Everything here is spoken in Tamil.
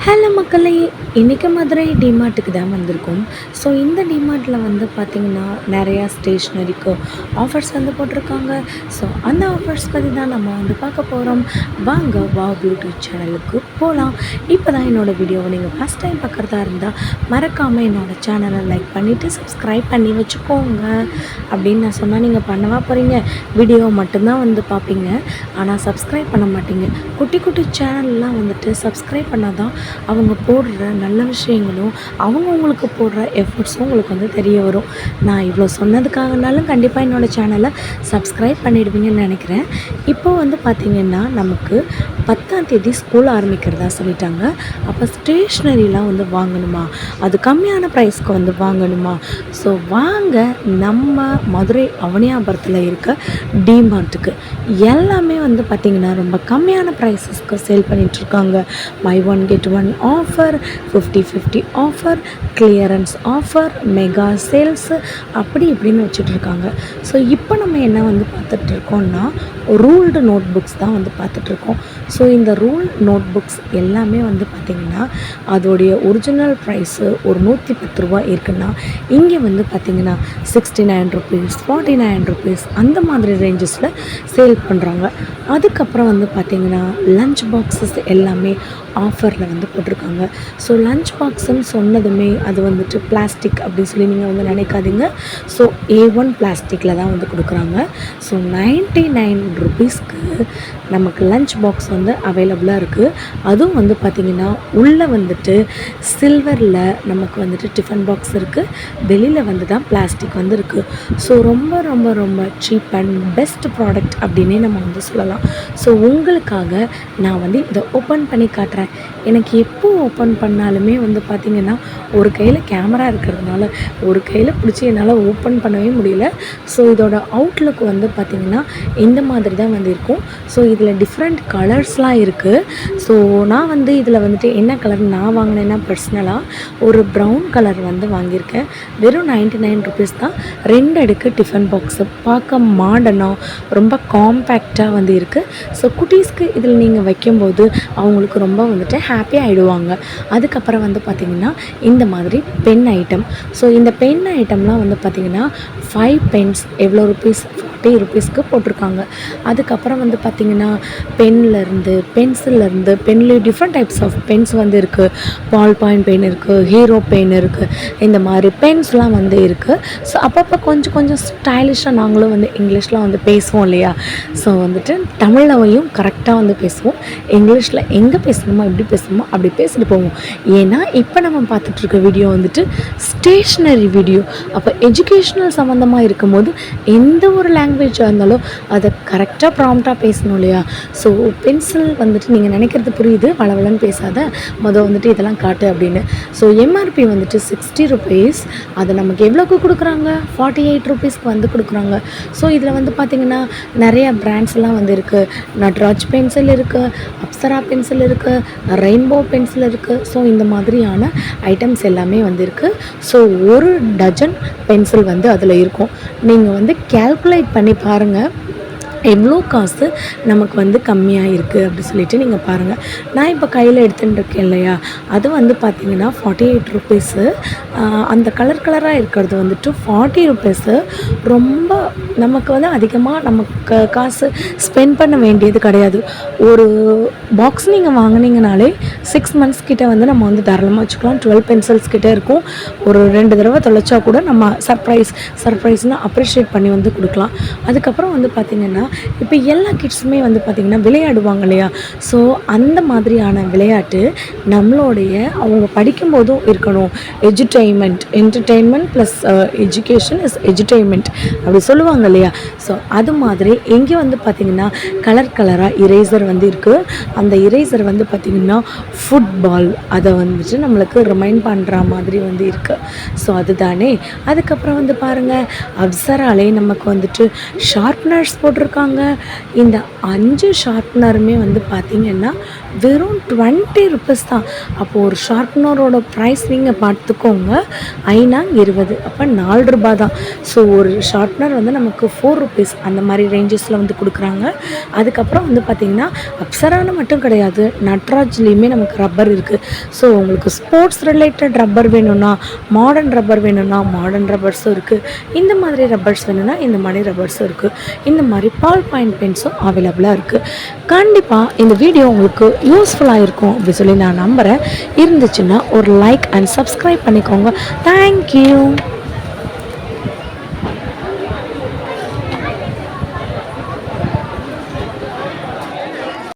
ஹலோ மக்களே, இன்றைக்கி மதுரை டிமார்ட்டுக்கு தான் வந்திருக்கோம். ஸோ இந்த டிமார்ட்டில் வந்து பார்த்திங்கன்னா நிறையா ஸ்டேஷ்னரிக்கு ஆஃபர்ஸ் வந்து போட்டிருக்காங்க. ஸோ அந்த ஆஃபர்ஸ் பற்றி தான் நம்ம வந்து பார்க்க போகிறோம். வாங்க வாவ் பியூட்டி சேனலுக்கு போகலாம். இப்போ தான் என்னோடய வீடியோவை நீங்கள் ஃபஸ்ட் டைம் பார்க்குறதா இருந்தால் மறக்காமல் என்னோடய சேனலை லைக் பண்ணிவிட்டு சப்ஸ்கிரைப் பண்ணி வச்சுக்கோங்க. அப்படின்னு நான் சொன்னால் நீங்கள் பண்ணவா போகிறீங்க? வீடியோ மட்டும்தான் வந்து பார்ப்பீங்க, ஆனால் சப்ஸ்கிரைப் பண்ண மாட்டீங்க. குட்டி குட்டி சேனல்லாம் வந்துட்டு சப்ஸ்கிரைப் பண்ணால் தான் அவங்க போடுற நல்ல விஷயங்களும் அவங்களுக்கு போடுற எஃபர்ட்ஸும் உங்களுக்கு வந்து தெரிய வரும். நான் இவ்வளோ சொன்னதுக்காகனாலும் கண்டிப்பாக என்னோடய சேனலை சப்ஸ்கிரைப் பண்ணிடுவீங்கன்னு நினைக்கிறேன். இப்போ வந்து பார்த்திங்கன்னா நமக்கு 10ஆம் தேதி ஸ்கூல் ஆரம்பிக்கிறதா சொல்லிட்டாங்க. அப்போ ஸ்டேஷ்னரிலாம் வந்து வாங்கணுமா, அது கம்மியான ப்ரைஸ்க்கு வந்து வாங்கணுமா? ஸோ வாங்க நம்ம மதுரை அவனியாபுரத்தில் இருக்க டிமார்ட்டுக்கு. எல்லாமே வந்து பார்த்திங்கன்னா ரொம்ப கம்மியான ப்ரைஸஸ்க்கு சேல் பண்ணிகிட்ருக்காங்க. Buy one get one offer, 50-50 offer, clearance offer, mega sales, அப்படி இப்படின்னு வச்சுட்ருக்காங்க. ஸோ இப்போ நம்ம என்ன வந்து பார்த்துட்ருக்கோம்னா ரூல்டு நோட் புக்ஸ் தான் வந்து பார்த்துட்ருக்கோம். ஸோ இந்த ரூல் நோட் புக்ஸ் எல்லாமே வந்து பார்த்திங்கன்னா அதோடைய ஒரிஜினல் ப்ரைஸு ஒரு 110 ரூபா இருக்குன்னா இங்கே வந்து பார்த்திங்கன்னா 69 ருபீஸ், 49 ருபீஸ் அந்த மாதிரி ரேஞ்சஸில் சேல் பண்ணுறாங்க. அதுக்கப்புறம் வந்து பார்த்திங்கன்னா லஞ்ச் பாக்ஸஸ் எல்லாமே ஆஃபரில் வந்து போட்டிருக்காங்க. ஸோ லஞ்ச் பாக்ஸுன்னு சொன்னதுமே அது வந்துட்டு பிளாஸ்டிக் அப்படின்னு சொல்லி நீங்கள் வந்து நினைக்காதீங்க. ஸோ A1 பிளாஸ்டிக்கில் தான் வந்து கொடுக்குறாங்க. ஸோ 99 ருபீஸ்க்கு நமக்கு லஞ்ச் பாக்ஸ் வந்து அவைலபிளாக இருக்குது. அதுவும் வந்து பார்த்திங்கன்னா உள்ளே வந்துட்டு சில்வரில் நமக்கு வந்துட்டு டிஃபன் பாக்ஸ் இருக்குது, வெளியில் வந்து தான் பிளாஸ்டிக் வந்து இருக்குது. ஸோ ரொம்ப ரொம்ப ரொம்ப சீப் அண்ட் பெஸ்ட் ப்ராடக்ட் அப்படின்னே நம்ம வந்து சொல்லலாம். ஸோ உங்களுக்காக நான் வந்து இதை ஓப்பன் பண்ணி காட்டுறேன். எனக்கு எப்போ ஓப்பன் பண்ணாலுமே வந்து பார்த்திங்கன்னா ஒரு கையில் கேமரா இருக்கிறதுனால ஒரு கையில் பிடிச்சி என்னால் ஓப்பன் பண்ணவே முடியல. ஸோ இதோட அவுட்லுக் வந்து பார்த்திங்கன்னா இந்த மாதிரி தான் வந்து இருக்கும். ஸோ இதில் டிஃப்ரெண்ட் கலர்ஸ்லாம் இருக்குது. ஸோ நான் வந்து இதில் வந்துட்டு என்ன கலர் நான் வாங்கினேன்னா பர்சனலாக ஒரு ப்ரௌன் கலர் வந்து வாங்கியிருக்கேன். வெறும் 99 ருபீஸ் தான். 2 அடுக்கு டிஃபன் பாக்ஸு பார்க்க மாடர்னாக ரொம்ப காம்பேக்டாக வந்து இருக்குது. ஸோ குட்டீஸ்க்கு இதில் நீங்கள் வைக்கும்போது அவங்களுக்கு ரொம்ப வந்துட்டு ஹாப்பி ஆகிடுவாங்க. அதுக்கப்புறம் வந்து பார்த்திங்கன்னா இந்த மாதிரி பென் ஐட்டம். ஸோ இந்த பென் ஐட்டம்லாம் வந்து பார்த்திங்கன்னா 5 பென்ஸ் எவ்வளோ ருபீஸ், 40 ருபீஸ்க்கு போட்டிருக்காங்க. அதுக்கப்புறம் வந்து பார்த்திங்கன்னா பென்லேருந்து பென்சில்லேருந்து பென்லேயும் டிஃப்ரெண்ட் டைப்ஸ் ஆஃப் பென்ஸ் வந்து இருக்குது. பால் பாயிண்ட் பென் இருக்குது, ஹீரோ பென் இருக்குது, இந்த மாதிரி பென்ஸ்லாம் வந்து இருக்குது. ஸோ அப்பப்போ கொஞ்சம் கொஞ்சம் ஸ்டைலிஷாக நாங்களும் வந்து இங்கிலீஷில் வந்து பேசுவோம் இல்லையா? ஸோ வந்துட்டு தமிழ்லையும் கரெக்டாக வந்து பேசுவோம், இங்கிலீஷில் எங்கே பேசணுமோ எப்படி பேசணுமோ அப்படி பேசிட்டு போவோம். ஏன்னா இப்போ நம்ம பார்த்துட்ருக்க வீடியோ வந்துட்டு ஸ்டேஷ்னரி வீடியோ. அப்போ எஜுகேஷ்னல் சம்மந்தமாக இருக்கும்போது எந்த ஒரு லாங்குவேஜாக இருந்தாலும் அதை கரெக்டாக ப்ராம்ப்டாக பேசணும் இல்லையா? ஸோ பென்சில் வந்துட்டு நீங்கள் நினைக்கிறது புரியுது, வளவலன்னு பேசாத, வந்துட்டு இதெல்லாம் காட்டு அப்படின்னு. ஸோ எம்ஆர்பி வந்துட்டு 60 ருபீஸ், அதை நமக்கு எவ்வளோக்கு கொடுக்குறாங்க? 48 ருபீஸ்க்கு வந்து கொடுக்குறாங்க. ஸோ இதில் வந்து பார்த்திங்கன்னா நிறைய பிராண்ட்ஸ்லாம் வந்து இருக்குது. நட்ராஜ் பென்சில் இருக்குது, அப்சரா பென்சில் இருக்குது, ரெயின்போ பென்சில் இருக்குது. ஸோ இந்த மாதிரியான ஐட்டம்ஸ் எல்லாமே வந்து இருக்குது. ஸோ ஒரு டஜன் பென்சில் வந்து அதில் இருக்கும். நீங்கள் வந்து கேல்குலேட் பண்ணி பாருங்கள் எவ்வளோ காசு நமக்கு வந்து கம்மியாக இருக்குது அப்படி சொல்லிவிட்டு நீங்கள் பாருங்கள். நான் இப்போ கையில் எடுத்துகிட்டு இருக்கேன் இல்லையா, அது வந்து பார்த்திங்கன்னா 48 ருபீஸு. அந்த கலர் கலராக இருக்கிறது வந்துட்டு 40 ருபீஸு. ரொம்ப நமக்கு வந்து அதிகமாக நமக்கு காசு ஸ்பெண்ட் பண்ண வேண்டியது கிடையாது. ஒரு பாக்ஸ் நீங்கள் வாங்கினீங்கனாலே 6 மந்த்ஸ் கிட்டே வந்து நம்ம வந்து தாராளமாக வச்சுக்கலாம். 12 பென்சில்ஸ் கிட்டே இருக்கும். ஒரு 2 தடவை தொலைச்சா கூட நம்ம சர்ப்ரைஸ்னால் அப்ரிஷியேட் பண்ணி வந்து கொடுக்கலாம். அதுக்கப்புறம் வந்து பார்த்திங்கன்னா இப்போ எல்லா கிட்ஸுமே வந்து பார்த்திங்கன்னா விளையாடுவாங்க இல்லையா? ஸோ அந்த மாதிரியான விளையாட்டு நம்மளுடைய அவங்க படிக்கும்போதும் இருக்கணும். என்டர்டெயின்மெண்ட் ப்ளஸ் எஜுகேஷன் இஸ் எஜுடெயின்மெண்ட் அப்படி சொல்லுவாங்க இல்லையா? ஸோ அது மாதிரி இங்கே வந்து பார்த்திங்கன்னா கலர் கலராக இரேசர் வந்து இருக்குது. அந்த இரேசர் வந்து பார்த்திங்கன்னா ஃபுட்பால் அதை வந்துட்டு நம்மளுக்கு ரிமைண்ட் பண்ணுற மாதிரி வந்து இருக்குது. ஸோ அதுதானே. அதுக்கப்புறம் வந்து பாருங்கள், அப்சராலே நமக்கு வந்துட்டு ஷார்ப்னர்ஸ் போட்டிருக்காங்க. இந்த 5 ஷார்ப்னருமே வந்து பார்த்திங்கன்னா வெறும் 20 ருப்பீஸ் தான். அப்போது ஒரு ஷார்ப்னரோட ப்ரைஸ் நீங்கள் பார்த்துக்கோங்க. ஐநாங் 20 அப்போ ₹4 தான். ஸோ ஒரு ஷார்ப்னர் வந்து நமக்கு 4 ருப்பீஸ் அந்த மாதிரி ரேஞ்சஸில் வந்து கொடுக்குறாங்க. அதுக்கப்புறம் வந்து பார்த்திங்கன்னா அப்சரான்னு மட்டும் கிடையாது, நட்ராஜ்லேயுமே நமக்கு ரப்பர் இருக்குது. ஸோ உங்களுக்கு ஸ்போர்ட்ஸ் ரிலேட்டட் ரப்பர் வேணும்னா, மாடர்ன் ரப்பர் வேணும்னா மாடர்ன் ரப்பர்ஸும் இருக்குது. இந்த மாதிரி ரப்பர்ஸ் வேணும்னா இந்த மாதிரி ரப்பர்ஸும் இருக்குது. இந்த மாதிரி பால் பாயிண்ட் பென்ஸும் அவைலபிளாக இருக்குது. கண்டிப்பாக இந்த வீடியோ உங்களுக்கு யூஸ்ஃபுல்லாக இருக்கும் அப்படி சொல்லி நான் நம்புகிறேன். இருந்துச்சுன்னா ஒரு லைக் அண்ட் சப்ஸ்கிரைப் பண்ணிக்கோங்க. தேங்க்யூ.